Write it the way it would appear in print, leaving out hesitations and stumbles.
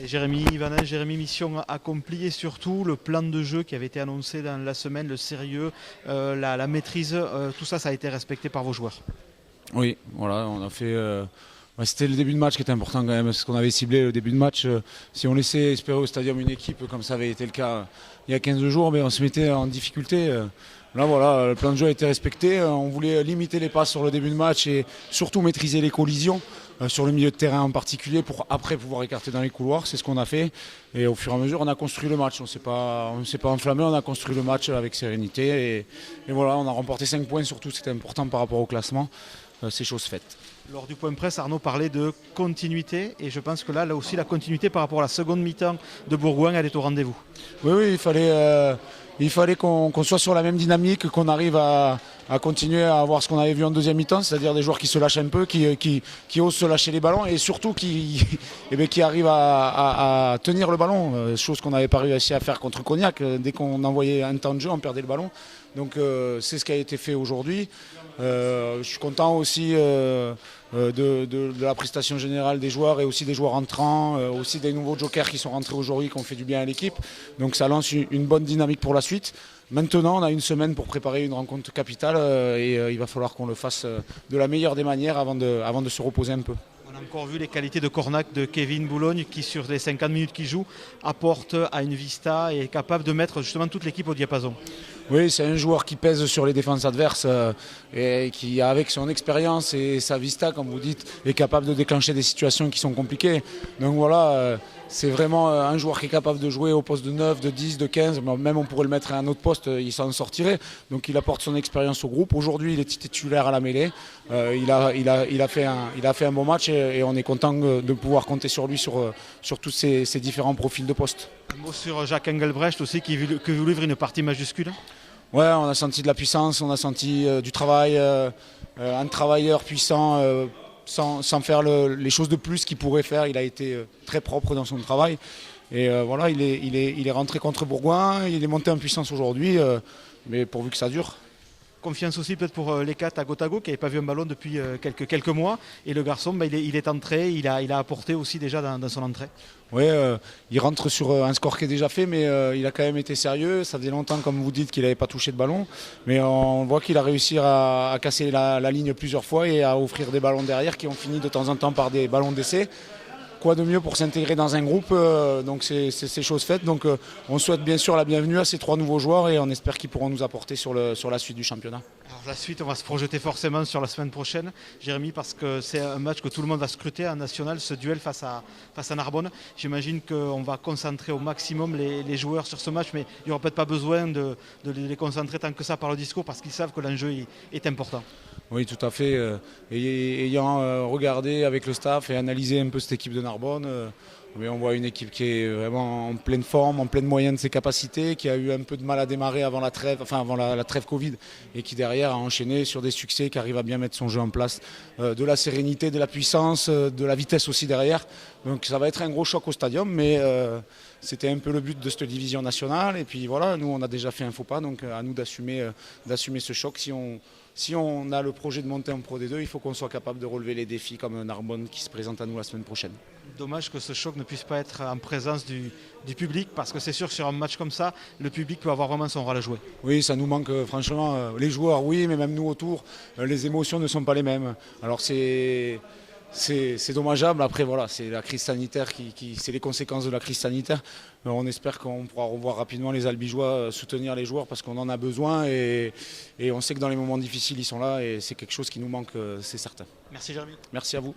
Et Jérémy Ivanin, Jérémy, mission accomplie et surtout le plan de jeu qui avait été annoncé dans la semaine, le sérieux, la maîtrise, tout ça, ça a été respecté par vos joueurs. Oui, voilà, on a fait. C'était le début de match qui était important quand même, parce qu'on avait ciblé le début de match. Si on laissait espérer au stadium une équipe, comme ça avait été le cas il y a 15 jours, mais on se mettait en difficulté. Là, voilà, le plan de jeu a été respecté. On voulait limiter les passes sur le début de match et surtout maîtriser les collisions sur le milieu de terrain en particulier pour après pouvoir écarter dans les couloirs. C'est ce qu'on a fait. Et au fur et à mesure, on a construit le match. On ne s'est pas enflammé, on a construit le match avec sérénité. Et voilà, on a remporté 5 points surtout. C'était important par rapport au classement. C'est chose faite. Lors du point presse, Arnaud parlait de continuité et je pense que là aussi la continuité par rapport à la seconde mi-temps de Bourgoin, elle est au rendez-vous. Oui, il fallait qu'on soit sur la même dynamique, qu'on arrive à continuer à avoir ce qu'on avait vu en deuxième mi-temps, c'est-à-dire des joueurs qui se lâchent un peu, qui osent se lâcher les ballons et surtout qui arrivent à tenir le ballon, chose qu'on n'avait pas réussi à faire contre Cognac. Dès qu'on envoyait un temps de jeu, on perdait le ballon. Donc c'est ce qui a été fait aujourd'hui. Je suis content aussi de la prestation générale des joueurs et aussi des joueurs entrants, aussi des nouveaux jokers qui sont rentrés aujourd'hui, qui ont fait du bien à l'équipe. Donc ça lance une bonne dynamique pour la suite. Maintenant, on a une semaine pour préparer une rencontre capitale et il va falloir qu'on le fasse de la meilleure des manières avant de se reposer un peu. On a encore vu les qualités de cornac de Kevin Boulogne qui, sur les 50 minutes qu'il joue, apporte à une vista et est capable de mettre justement toute l'équipe au diapason. Oui, c'est un joueur qui pèse sur les défenses adverses et qui, avec son expérience et sa vista, comme vous dites, est capable de déclencher des situations qui sont compliquées. Donc voilà, c'est vraiment un joueur qui est capable de jouer au poste de 9, de 10, de 15. Même on pourrait le mettre à un autre poste, il s'en sortirait. Donc il apporte son expérience au groupe. Aujourd'hui, il est titulaire à la mêlée. Il a fait un bon match et on est content de pouvoir compter sur lui sur tous ces différents profils de poste. Un mot sur Jacques Engelbrecht aussi qui vous livre une partie majuscule. Ouais, on a senti de la puissance, on a senti du travail, un travailleur puissant sans faire les choses de plus qu'il pourrait faire. Il a été très propre dans son travail. Et voilà, il est rentré contre Bourgoin, il est monté en puissance aujourd'hui, mais pourvu que ça dure. Confiance aussi peut-être pour Lecat à Gotago qui n'avait pas vu un ballon depuis quelques mois. Et le garçon, il est entré, il a apporté aussi déjà dans son entrée. Oui, il rentre sur un score qui est déjà fait, mais il a quand même été sérieux. Ça faisait longtemps, comme vous dites, qu'il n'avait pas touché de ballon. Mais on voit qu'il a réussi à casser la ligne plusieurs fois et à offrir des ballons derrière qui ont fini de temps en temps par des ballons d'essai. Quoi de mieux pour s'intégrer dans un groupe, donc c'est chose faite. Donc on souhaite bien sûr la bienvenue à ces 3 nouveaux joueurs et on espère qu'ils pourront nous apporter sur la suite du championnat. Alors la suite, on va se projeter forcément sur la semaine prochaine, Jérémy, parce que c'est un match que tout le monde va scruter en national, ce duel face à Narbonne. J'imagine qu'on va concentrer au maximum les joueurs sur ce match, mais il n'y aura peut-être pas besoin de les concentrer tant que ça par le discours, parce qu'ils savent que l'enjeu est important. Oui, tout à fait. Ayant regardé avec le staff et analysé un peu cette équipe de Narbonne, mais on voit une équipe qui est vraiment en pleine forme, en pleine moyenne de ses capacités, qui a eu un peu de mal à démarrer avant la trêve, avant la trêve Covid, et qui derrière a enchaîné sur des succès, qui arrive à bien mettre son jeu en place, de la sérénité, de la puissance, de la vitesse aussi derrière. Donc ça va être un gros choc au stadium, mais c'était un peu le but de cette division nationale. Et puis voilà, nous on a déjà fait un faux pas, donc à nous d'assumer ce choc. Si on a le projet de monter en Pro D2, il faut qu'on soit capable de relever les défis comme Narbonne qui se présente à nous la semaine prochaine. Dommage que ce choc ne puisse pas être en présence du public, parce que c'est sûr que sur un match comme ça, le public peut avoir vraiment son rôle à jouer. Oui, ça nous manque franchement. Les joueurs, oui, mais même nous autour, les émotions ne sont pas les mêmes. Alors c'est dommageable. Après, voilà, c'est la crise sanitaire, c'est les conséquences de la crise sanitaire. On espère qu'on pourra revoir rapidement les Albigeois soutenir les joueurs parce qu'on en a besoin et on sait que dans les moments difficiles, ils sont là et c'est quelque chose qui nous manque, c'est certain. Merci Jérémy. Merci à vous.